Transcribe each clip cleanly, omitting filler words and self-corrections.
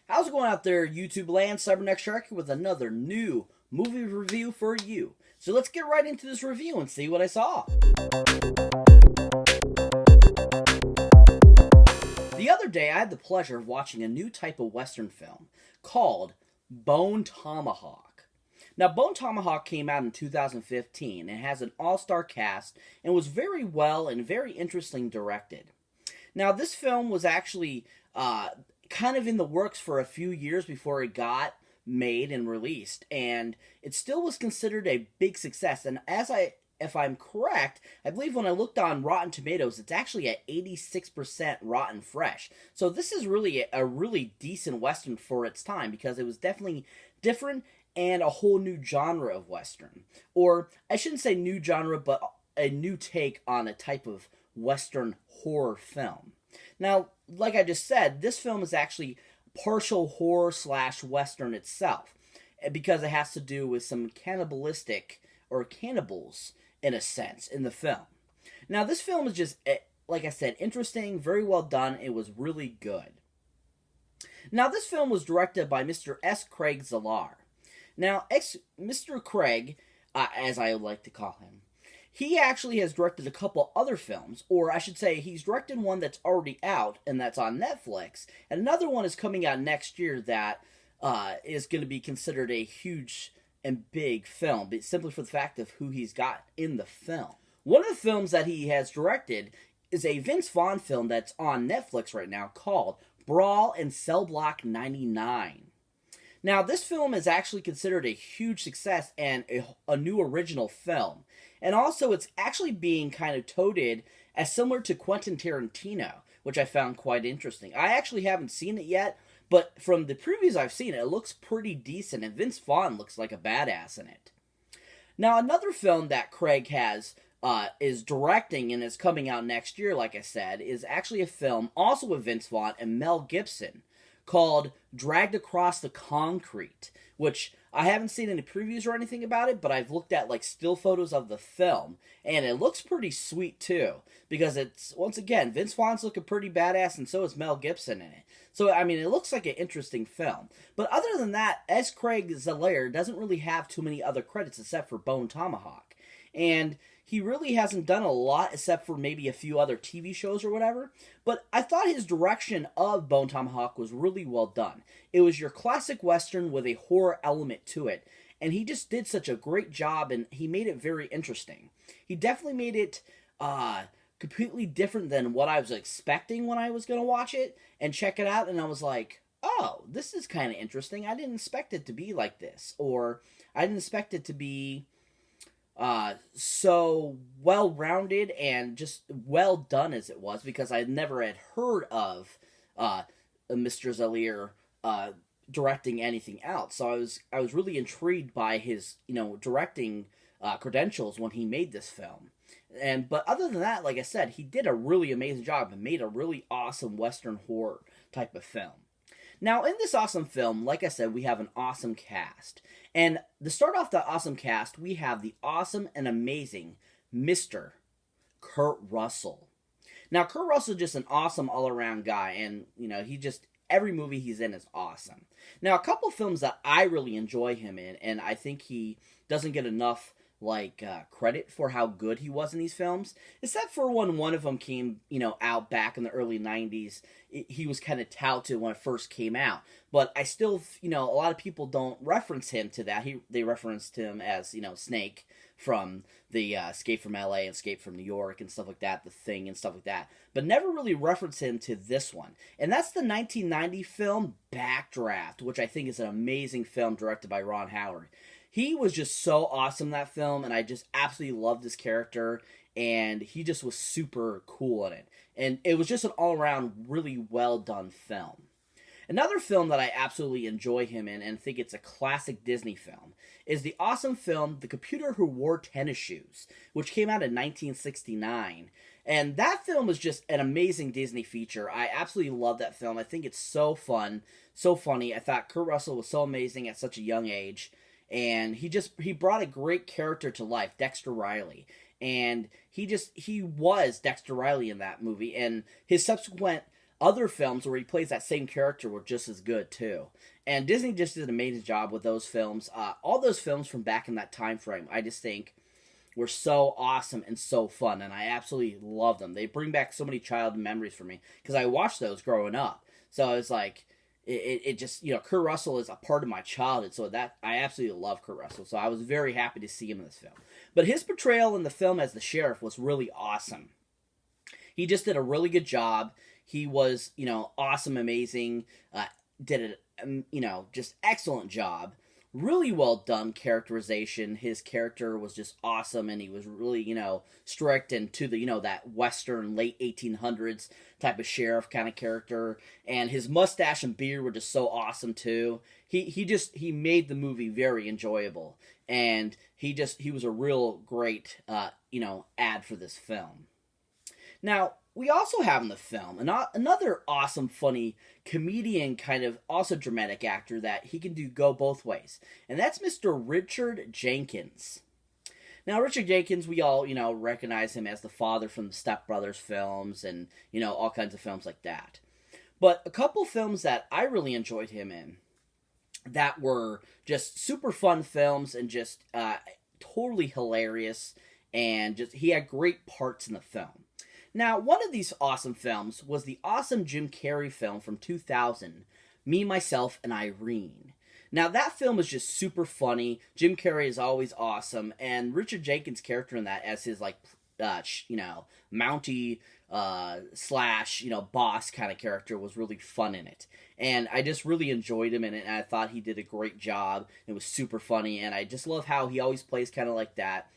How's it going out there, YouTube land? Cyberneticshark with another new movie review for you. So let's get right into this review and see what I saw. The other day, I had the pleasure of watching a new type of Western film called Bone Tomahawk. Now, Bone Tomahawk came out in 2015 and has an all-star cast and was very well and very interesting directed. Now, this film was actually kind of in the works for a few years before it got made and released, and it still was considered a big success. And if I'm correct, I believe when I looked on Rotten Tomatoes, it's actually at 86% rotten fresh. So this is really a really decent Western for its time, because it was definitely different and a whole new genre of Western. Or I shouldn't say new genre, but a new take on a type of Western horror film. Now, like I just said, this film is actually partial horror / Western itself, because it has to do with some cannibalistic or cannibals, in a sense, in the film. Now, this film is just, like I said, interesting, very well done. It was really good. Now, this film was directed by Mr. S. Craig Zallar. Now, Mr. Craig, as I like to call him, he actually has directed a couple other films, or I should say he's directed one that's already out and that's on Netflix, and another one is coming out next year that is going to be considered a huge and big film, but simply for the fact of who he's got in the film. One of the films that he has directed is a Vince Vaughn film that's on Netflix right now called Brawl in Cell Block 99. Now, this film is actually considered a huge success and a new original film. And also, it's actually being kind of touted as similar to Quentin Tarantino, which I found quite interesting. I actually haven't seen it yet, but from the previews I've seen, it looks pretty decent, and Vince Vaughn looks like a badass in it. Now, another film that Craig is directing and is coming out next year, like I said, is actually a film also with Vince Vaughn and Mel Gibson, called Dragged Across the Concrete, which I haven't seen any previews or anything about it, but I've looked at like still photos of the film, and it looks pretty sweet too, because it's, once again, Vince Vaughn's looking pretty badass, and so is Mel Gibson in it. So, I mean, it looks like an interesting film. But other than that, S. Craig Zallar doesn't really have too many other credits except for Bone Tomahawk. And he really hasn't done a lot except for maybe a few other TV shows or whatever. But I thought his direction of Bone Tomahawk was really well done. It was your classic Western with a horror element to it. And he just did such a great job, and he made it very interesting. He definitely made it completely different than what I was expecting when I was going to watch it and check it out. And I was like, oh, this is kind of interesting. I didn't expect it to be like this. Or I didn't expect it to be so well-rounded and just well done as it was, because I never had heard of Mr. Zallar directing anything else. So I was really intrigued by his directing credentials when he made this film. But other than that, like I said, he did a really amazing job and made a really awesome Western horror type of film. Now, in this awesome film, like I said, we have an awesome cast. And to start off the awesome cast, we have the awesome and amazing Mr. Kurt Russell. Now, Kurt Russell is just an awesome all-around guy, and, he just, every movie he's in is awesome. Now, a couple films that I really enjoy him in, and I think he doesn't get enough credit for how good he was in these films, except for when one of them came, out back in the early 90s. He was kind of touted when it first came out, but I still, a lot of people don't reference him to that. They referenced him as, Snake from the Escape from LA and Escape from New York and stuff like that, The Thing and stuff like that, but never really referenced him to this one. And that's the 1990 film Backdraft, which I think is an amazing film directed by Ron Howard. He was just so awesome in that film, and I just absolutely loved his character, and he just was super cool in it. And it was just an all-around really well-done film. Another film that I absolutely enjoy him in, and think it's a classic Disney film, is the awesome film The Computer Who Wore Tennis Shoes, which came out in 1969. And that film is just an amazing Disney feature. I absolutely love that film. I think it's so fun, so funny. I thought Kurt Russell was so amazing at such a young age. And he brought a great character to life, Dexter Riley. And he was Dexter Riley in that movie. And his subsequent other films where he plays that same character were just as good too. And Disney just did an amazing job with those films. All those films from back in that time frame, I just think were so awesome and so fun, and I absolutely love them. They bring back so many childhood memories for me because I watched those growing up. So it's like it just, Kurt Russell is a part of my childhood, so that I absolutely love Kurt Russell. So I was very happy to see him in this film. But his portrayal in the film as the sheriff was really awesome. He just did a really good job. He was, awesome, amazing. Did a, just excellent job. Really well done characterization. His character was just awesome, and he was really, strict and to the, that Western late 1800s type of sheriff kind of character. And his mustache and beard were just so awesome too. He made the movie very enjoyable, and he was a real great, ad for this film. Now, we also have in the film another awesome, funny comedian, kind of also dramatic actor that he can go both ways. And that's Mr. Richard Jenkins. Now, Richard Jenkins, we all, recognize him as the father from the Step Brothers films and, all kinds of films like that. But a couple films that I really enjoyed him in that were just super fun films and just totally hilarious, and just he had great parts in the film. Now, one of these awesome films was the awesome Jim Carrey film from 2000, Me, Myself, and Irene. Now, that film is just super funny. Jim Carrey is always awesome, and Richard Jenkins' character in that as his, Mountie slash, boss kind of character was really fun in it. And I just really enjoyed him in it, and I thought he did a great job. It was super funny, and I just love how he always plays kind of like that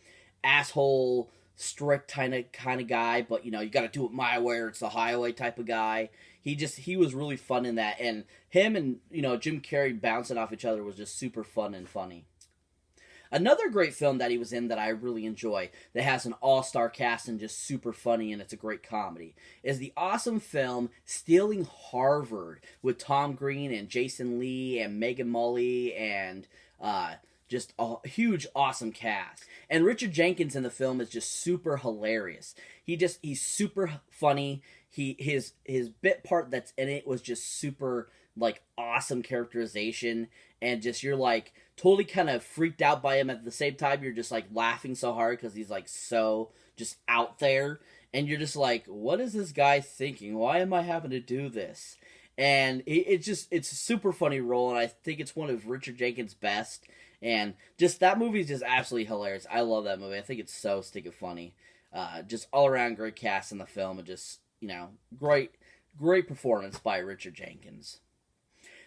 asshole, strict kind of guy, but you got to do it my way or it's the highway type of guy. He was really fun in that, and him and Jim Carrey bouncing off each other was just super fun and funny. Another great film that he was in that I really enjoy, that has an all-star cast and just super funny, and it's a great comedy, is the awesome film Stealing Harvard with Tom Green and Jason Lee and Megan Mullally and just a huge, awesome cast. And Richard Jenkins in the film is just super hilarious. He's super funny. His bit part that's in it was just super, awesome characterization. And just, you're, totally kind of freaked out by him. At the same time, you're just, laughing so hard because he's, so just out there. And you're just what is this guy thinking? Why am I having to do this? And it's a super funny role, and I think it's one of Richard Jenkins' best. And just that movie is just absolutely hilarious. I love that movie. I think it's so stinking funny. Just all around great cast in the film, and just great performance by Richard Jenkins.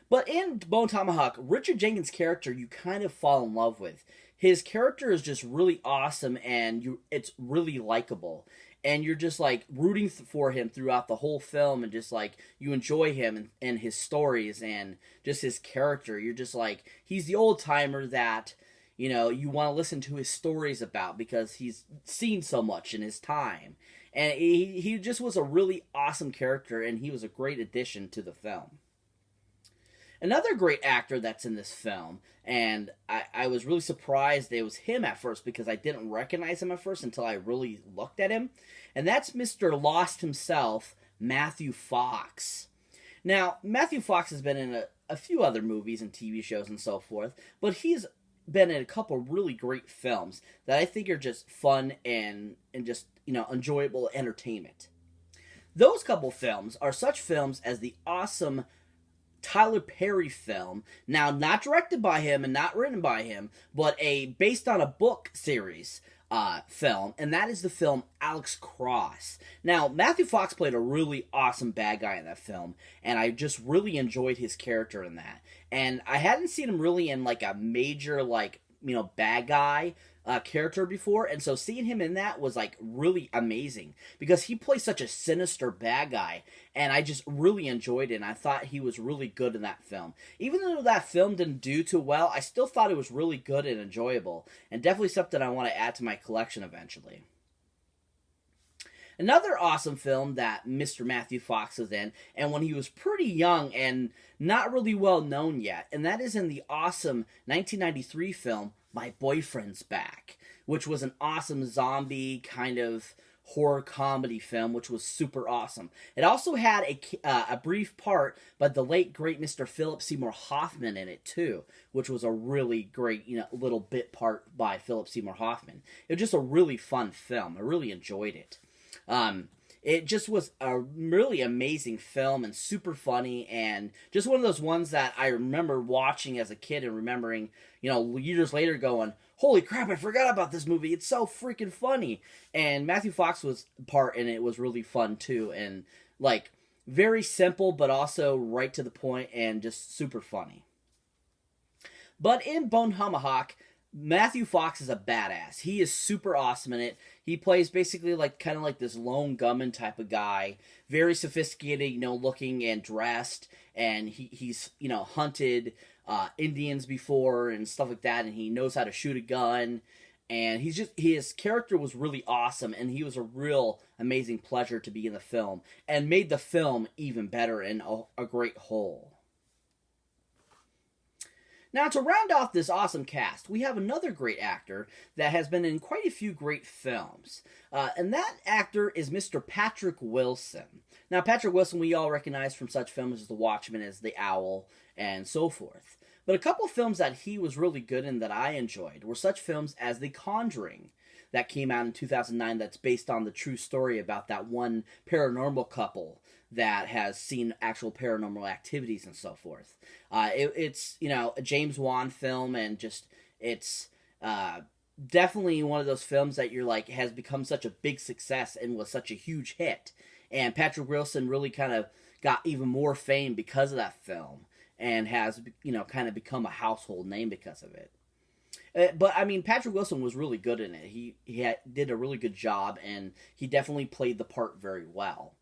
But in Bone Tomahawk, Richard Jenkins' character you kind of fall in love with. His character is just really awesome, and it's really likable. And you're just rooting for him throughout the whole film, and just you enjoy him and his stories and just his character. You're just he's the old timer that you want to listen to his stories about because he's seen so much in his time. And he just was a really awesome character, and he was a great addition to the film. Another great actor that's in this film, and I was really surprised it was him at first because I didn't recognize him at first until I really looked at him, and that's Mr. Lost himself, Matthew Fox. Now, Matthew Fox has been in a few other movies and TV shows and so forth, but he's been in a couple really great films that I think are just fun and just, enjoyable entertainment. Those couple films are such films as the awesome Tyler Perry film, now not directed by him and not written by him, but based on a book series film, and that is the film Alex Cross. Now, Matthew Fox played a really awesome bad guy in that film, and I just really enjoyed his character in that. And I hadn't seen him really in a major bad guy character before, and so seeing him in that was really amazing because he plays such a sinister bad guy, and I just really enjoyed it, and I thought he was really good in that film. Even though that film didn't do too well, I still thought it was really good and enjoyable, and definitely something I want to add to my collection eventually. Another awesome film that Mr. Matthew Fox was in, and when he was pretty young and not really well known yet, and that is in the awesome 1993 film My Boyfriend's Back, which was an awesome zombie kind of horror comedy film, which was super awesome. It also had a brief part by the late great Mr. Philip Seymour Hoffman in it too, which was a really great little bit part by Philip Seymour Hoffman. It was just a really fun film. I really enjoyed it. It just was a really amazing film and super funny, and just one of those ones that I remember watching as a kid and remembering, years later going, holy crap, I forgot about this movie. It's so freaking funny. And Matthew Fox was part in it. Was really fun too, and like very simple but also right to the point and just super funny. But in Bone Tomahawk, Matthew Fox is a badass. He is super awesome in it. He plays basically kind of like this lone gunman type of guy, very sophisticated, looking and dressed, and he's hunted Indians before and stuff like that, and he knows how to shoot a gun, and his character was really awesome, and he was a real amazing pleasure to be in the film, and made the film even better and a great whole. Now, to round off this awesome cast, we have another great actor that has been in quite a few great films. And that actor is Mr. Patrick Wilson. Now, Patrick Wilson we all recognize from such films as The Watchmen, as The Owl, and so forth. But a couple films that he was really good in that I enjoyed were such films as The Conjuring, that came out in 2009, that's based on the true story about that one paranormal couple that has seen actual paranormal activities and so forth. It's a James Wan film, and just it's definitely one of those films that you're like has become such a big success and was such a huge hit. And Patrick Wilson really kind of got even more fame because of that film, and has kind of become a household name because of it. But I mean, Patrick Wilson was really good in it. He did a really good job, and he definitely played the part very well.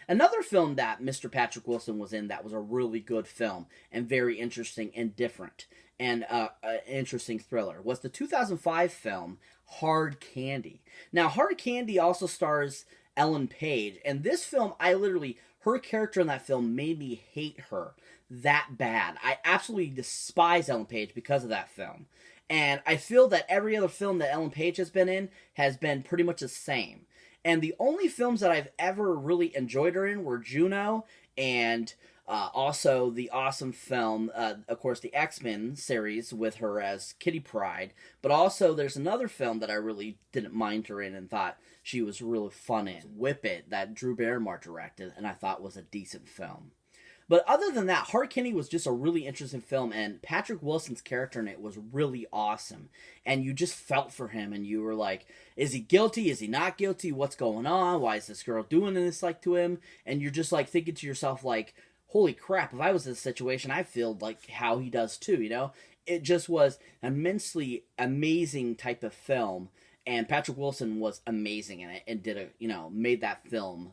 Another film that Mr. Patrick Wilson was in that was a really good film and very interesting and different and an interesting thriller was the 2005 film Hard Candy. Now, Hard Candy also stars Ellen Page, and this film, her character in that film made me hate her that bad. I absolutely despise Ellen Page because of that film. And I feel that every other film that Ellen Page has been in has been pretty much the same. And the only films that I've ever really enjoyed her in were Juno, and also the awesome film, of course, the X-Men series with her as Kitty Pryde. But also there's another film that I really didn't mind her in and thought she was really fun in. Whip It, that Drew Barrymore directed, and I thought was a decent film. But other than that, Hard Candy was just a really interesting film, and Patrick Wilson's character in it was really awesome. And you just felt for him, and you were like, is he guilty? Is he not guilty? What's going on? Why is this girl doing this to him? And you're just thinking to yourself holy crap, if I was in this situation, I feel like how he does too, It just was an immensely amazing type of film, and Patrick Wilson was amazing in it and made that film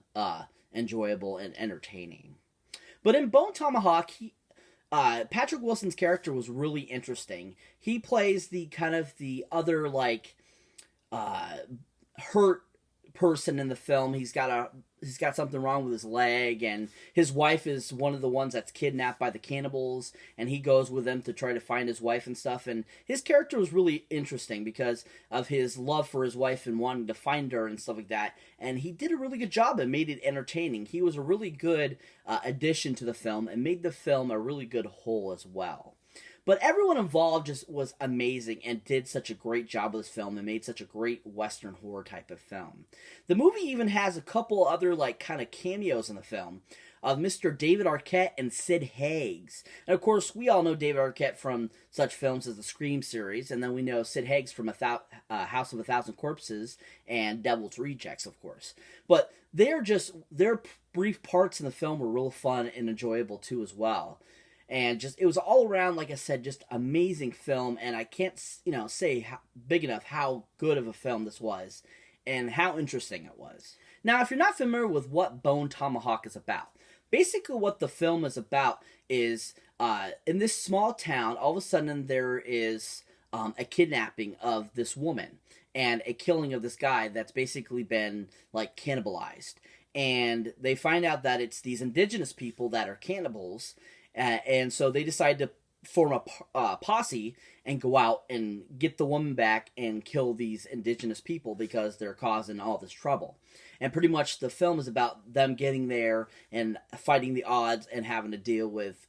enjoyable and entertaining. But in Bone Tomahawk, Patrick Wilson's character was really interesting. He plays the kind of the other hurt person in the film. He's got something wrong with his leg, and his wife is one of the ones that's kidnapped by the cannibals, and he goes with them to try to find his wife and stuff. And his character was really interesting because of his love for his wife and wanting to find her and stuff like that. And he did a really good job and made it entertaining. He was a really good addition to the film and made the film a really good whole as well. But everyone involved just was amazing and did such a great job with this film and made such a great Western horror type of film. The movie even has a couple other kind of cameos in the film of Mr. David Arquette and Sid Haig. And of course, we all know David Arquette from such films as the Scream series, and then we know Sid Haig from House of a Thousand Corpses and Devil's Rejects, of course. But their brief parts in the film were real fun and enjoyable too as well. And it was all around, like I said, just amazing film. And I can't, say big enough how good of a film this was and how interesting it was. Now, if you're not familiar with what Bone Tomahawk is about, basically what the film is about is in this small town, all of a sudden there is a kidnapping of this woman and a killing of this guy that's basically been cannibalized. And they find out that it's these indigenous people that are cannibals. And so they decide to form a posse and go out and get the woman back and kill these indigenous people because they're causing all this trouble. And pretty much the film is about them getting there and fighting the odds and having to deal with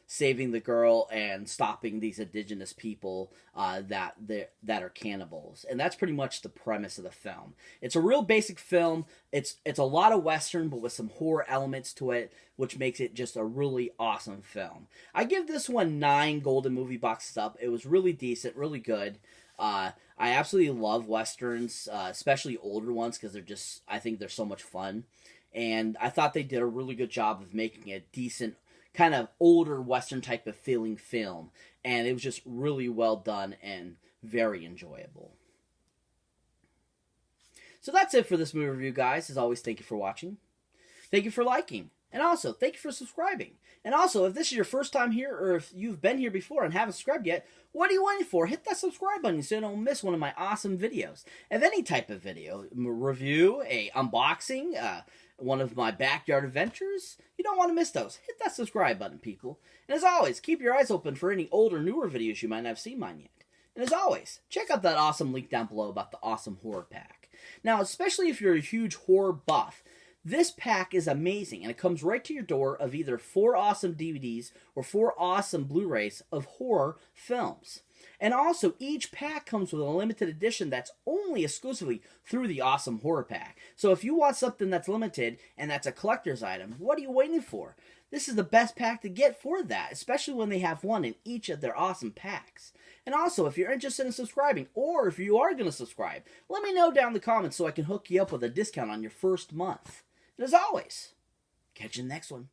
saving the girl and stopping these indigenous people that are cannibals. And that's pretty much the premise of the film. It's a real basic film. It's a lot of Western, but with some horror elements to it, which makes it just a really awesome film. I give this one 9 Golden Movie Boxes up. It was really decent, really good. I absolutely love Westerns, especially older ones, because I think they're so much fun. And I thought they did a really good job of making a decent, kind of older Western type of feeling film. And it was just really well done and very enjoyable. So that's it for this movie review, guys. As always, thank you for watching. Thank you for liking. And also, thank you for subscribing. And also, if this is your first time here, or if you've been here before and haven't subscribed yet, what are you waiting for? Hit that subscribe button so you don't miss one of my awesome videos. Of any type of video, review, a unboxing, one of my backyard adventures, you don't want to miss those. Hit that subscribe button, people. And as always, keep your eyes open for any older, newer videos you might not have seen mine yet. And as always, check out that awesome link down below about the awesome horror pack. Now, especially if you're a huge horror buff, this pack is amazing, and it comes right to your door of either 4 awesome DVDs or 4 awesome Blu-rays of horror films. And also, each pack comes with a limited edition that's only exclusively through the awesome horror pack. So if you want something that's limited and that's a collector's item, what are you waiting for? This is the best pack to get for that, especially when they have one in each of their awesome packs. And also, if you're interested in subscribing, or if you are going to subscribe, let me know down in the comments so I can hook you up with a discount on your first month. And as always, catch you in the next one.